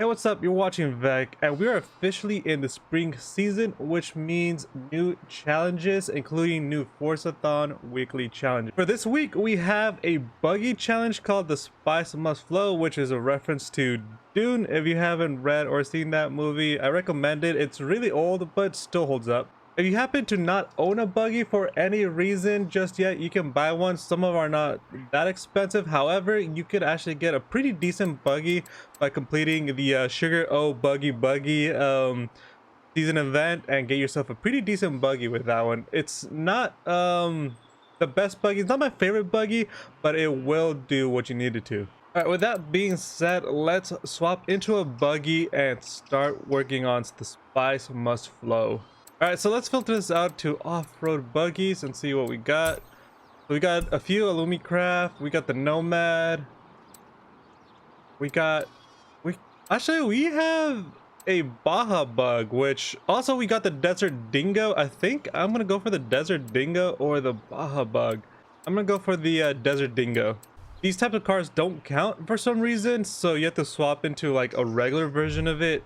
Hey, what's up? You're watching Vec, and we are officially in the spring season, which means new challenges, including new Forzathon weekly challenges. For this week, we have a buggy challenge called the Spice Must Flow, which is a reference to Dune. If you haven't read or seen that movie, I recommend it. It's really old, but still holds up. If you happen to not own a buggy for any reason just yet, you can buy one. Some of them are not that expensive. However, you could actually get a pretty decent buggy by completing the Sugar O Buggy season event and get yourself a pretty decent buggy with that one. It's not the best buggy. It's not my favorite buggy, but it will do what you need it to. All right, with that being said, let's swap into a buggy and start working on the Spice Must Flow. All right, so let's filter this out to off-road buggies and see what we got. So we got a few Illumicraft, we got the Nomad, we have a Baja Bug, which also we got the Desert Dingo. I think I'm gonna go for the Desert Dingo or the Baja Bug. I'm gonna go for the Desert Dingo. These types of cars don't count for some reason, so you have to swap into like a regular version of it.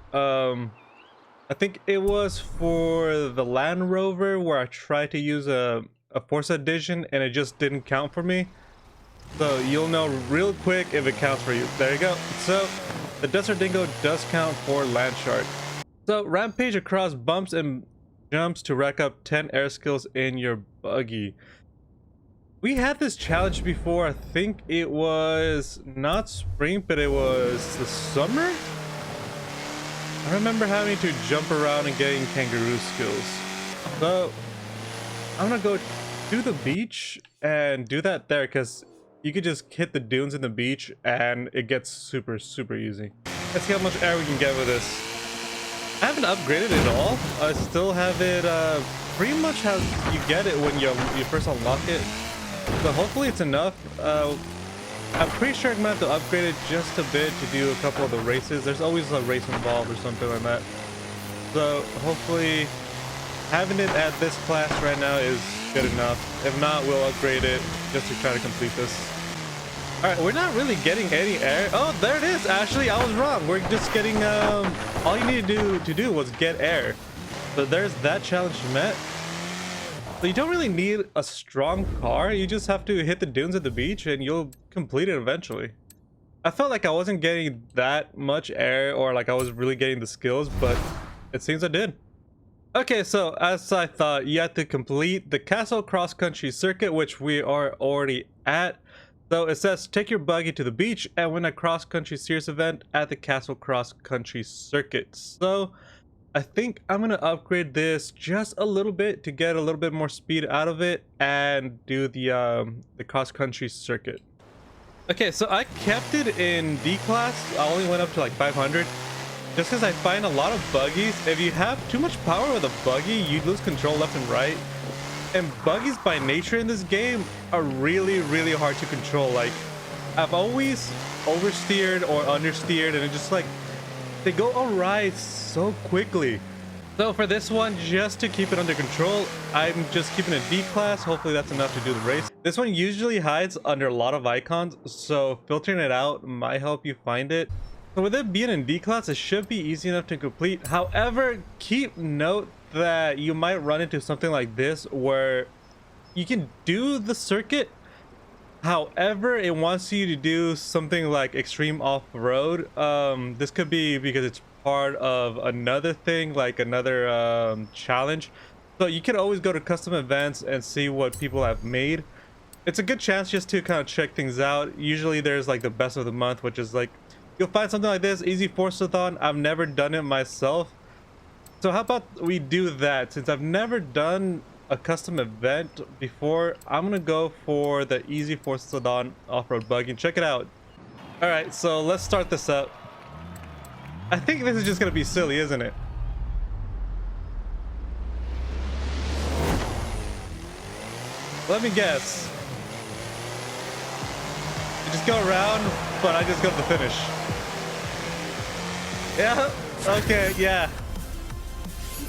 I think it was for the Land Rover where I tried to use a Forza edition and it just didn't count for me. So you'll know real quick if it counts for you. There you go. So the Desert Dingo does count for Land Shark. So rampage across bumps and jumps to rack up 10 air skills in your buggy. We had this challenge before. I think it was not spring, but it was the summer. I remember having to jump around and getting kangaroo skills. So I'm gonna go to the beach and do that there because you could just hit the dunes in the beach and it gets super easy. Let's see how much air we can get with this. I haven't upgraded it all. I still have it pretty much how you get it when you first unlock it. So hopefully it's enough. I'm pretty sure I'm gonna have to upgrade it just a bit to do a couple of the races. There's always a race involved or something like that. So hopefully having it at this class right now is good enough. If not, we'll upgrade it just to try to complete this. All right, we're not really getting any air. Oh, there it is. Actually, I was wrong. We're just getting all you need to do was get air. So there's that challenge met. So you don't really need a strong car. You just have to hit the dunes at the beach and you'll complete it eventually. I felt like I wasn't getting that much air or like I was really getting the skills, but it seems I did. Okay, so as I thought, you have to complete the castle cross country circuit, which we are already at. So it says take your buggy to the beach and win a cross country series event at the castle cross country circuit. So I think I'm gonna upgrade this just a little bit to get a little bit more speed out of it and do the cross-country circuit. Okay, so I kept it in D class. I only went up to like 500 just because I find a lot of buggies, if you have too much power with a buggy, you lose control left and right. And buggies by nature in this game are really hard to control. Like, I've always oversteered or understeered and it just like they go awry so quickly. So for this one, just to keep it under control, I'm just keeping a D class. Hopefully that's enough to do the race. This one usually hides under a lot of icons, so filtering it out might help you find it. So with it being in D class, it should be easy enough to complete. However, keep note that you might run into something like this where you can do the circuit. However, it wants you to do something like extreme off-road. This could be because it's part of another thing, like another challenge. So you can always go to custom events and see what people have made. It's a good chance just to kind of check things out. Usually there's like the best of the month, which is like, you'll find something like this, easy Forzathon. I've never done it myself. So how about we do that? Since I've never done a custom event before, I'm gonna go for the easy Forzathon off-road buggy. Check it out. All right, so let's start this up. I think this is just gonna be silly, isn't it? Let me guess. You just go around, but I just go to the finish. Yeah, okay, yeah.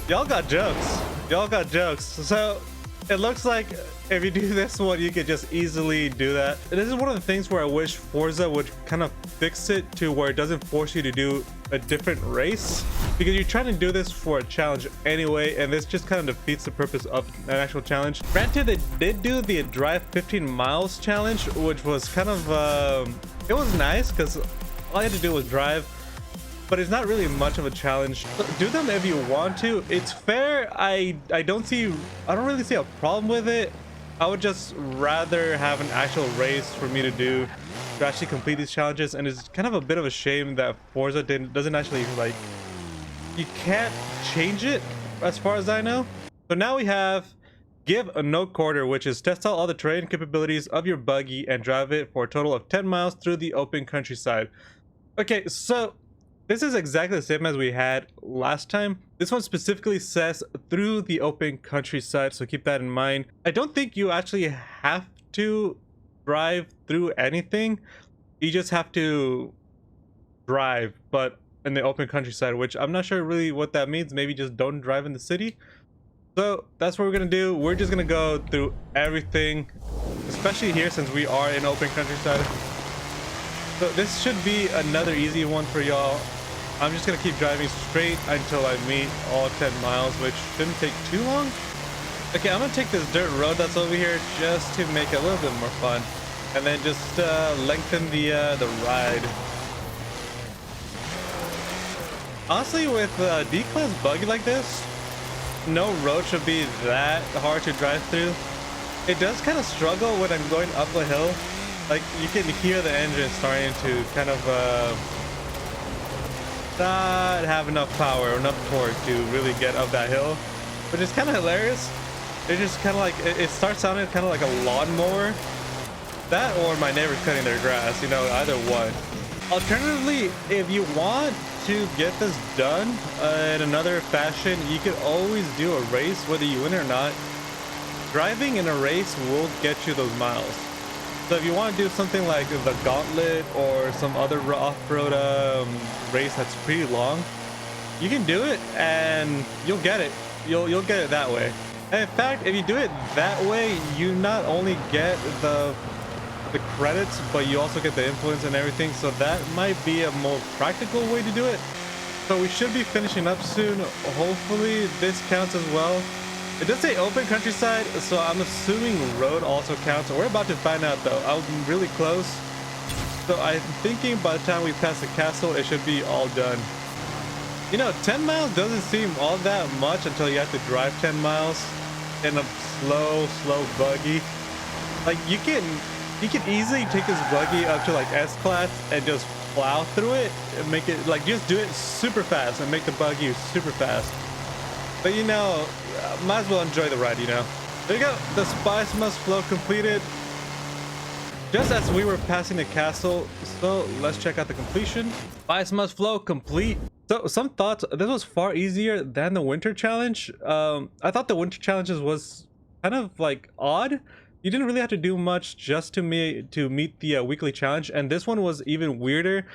Y'all got jokes. Y'all got jokes. So It looks like if you do this one, you could just easily do that. This is one of the things where I wish Forza would kind of fix it to where it doesn't force you to do a different race, because you're trying to do this for a challenge anyway, and this just kind of defeats the purpose of an actual challenge. Granted, they did do the drive 15 miles challenge, which was kind of it was nice because all I had to do was drive, but it's not really much of a challenge. Do them if you want to. It's fair. I don't really see a problem with it. I would just rather have an actual race for me to do to actually complete these challenges, and it's kind of a bit of a shame that Forza doesn't actually, like, you can't change it as far as I know. So now we have give a no quarter, which is test out all the terrain capabilities of your buggy and drive it for a total of 10 miles through the open countryside. Okay, so this is exactly the same as we had last time. This one specifically says through the open countryside, so keep that in mind. I don't think you actually have to drive through anything. You just have to drive, but in the open countryside, which I'm not sure really what that means. Maybe just don't drive in the city. So that's what we're gonna do. We're just gonna go through everything, especially here since we are in open countryside. So this should be another easy one for y'all. I'm just gonna keep driving straight until I meet all 10 miles, which shouldn't take too long. Okay, I'm gonna take this dirt road that's over here just to make it a little bit more fun, and then just lengthen the ride. Honestly, with a D-class buggy like this, no road should be that hard to drive through. It does kind of struggle when I'm going up a hill. Like, you can hear the engine starting to kind of not have enough power or enough torque to really get up that hill, which is kind of hilarious. It just kind of like, it starts sounding kind of like a lawnmower. That or my neighbors cutting their grass, you know, either one. Alternatively, if you want to get this done in another fashion, you could always do a race, whether you win or not. Driving in a race will get you those miles. So if you want to do something like the Gauntlet or some other off-road race that's pretty long, you can do it and you'll get it. You'll get it that way. And in fact, if you do it that way, you not only get the credits, but you also get the influence and everything. So that might be a more practical way to do it. So we should be finishing up soon. Hopefully this counts as well. It does say open countryside, so I'm assuming road also counts. We're about to find out though. I'm really close. So I'm thinking by the time we pass the castle, it should be all done. You know, 10 miles doesn't seem all that much until you have to drive 10 miles in a slow buggy. Like, you can easily take this buggy up to like S-Class and just plow through it and make it, like, just do it super fast and make the buggy super fast. But you know, might as well enjoy the ride, you know. There you go, the spice must flow completed. Just as we were passing the castle, so let's check out the completion. Spice must flow complete. So some thoughts, this was far easier than the winter challenge. I thought the winter challenges was kind of like odd. You didn't really have to do much just to meet the weekly challenge, and this one was even weirder.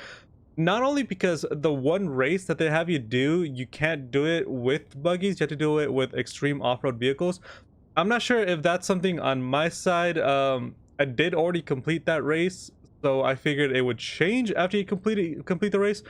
Not only because the one race that they have you do, you can't do it with buggies, you have to do it with extreme off-road vehicles. I'm not sure if that's something on my side. I did already complete that race, so I figured it would change after you complete the race,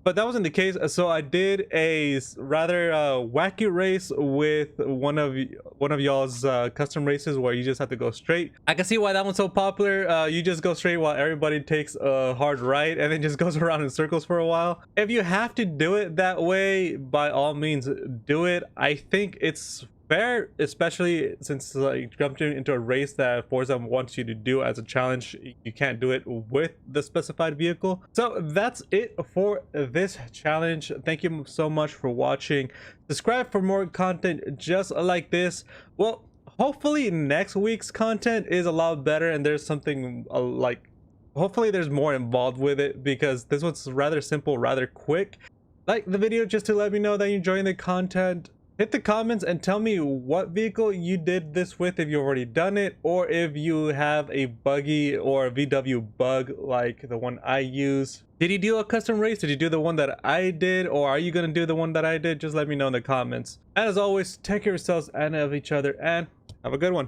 but that wasn't the case. So I did a rather wacky race with one of y'all's custom races where you just have to go straight. I can see why that one's so popular. You just go straight while everybody takes a hard right and then just goes around in circles for a while. If you have to do it that way, by all means do it. I think it's fair, especially since like jumping into a race that Forza wants you to do as a challenge. You can't do it with the specified vehicle. So that's it for this challenge. Thank you so much for watching. Subscribe for more content just like this. Well, hopefully next week's content is a lot better and there's something like, hopefully there's more involved with it, because this one's rather simple, rather quick. Like the video just to let me know that you're enjoying the content. Hit the comments and tell me what vehicle you did this with, if you've already done it, or if you have a buggy or a VW bug like the one I use. Did you do a custom race? Did you do the one that I did, or are you gonna do the one that I did? Just let me know in the comments. And as always, take care of yourselves and of each other, and Have a good one.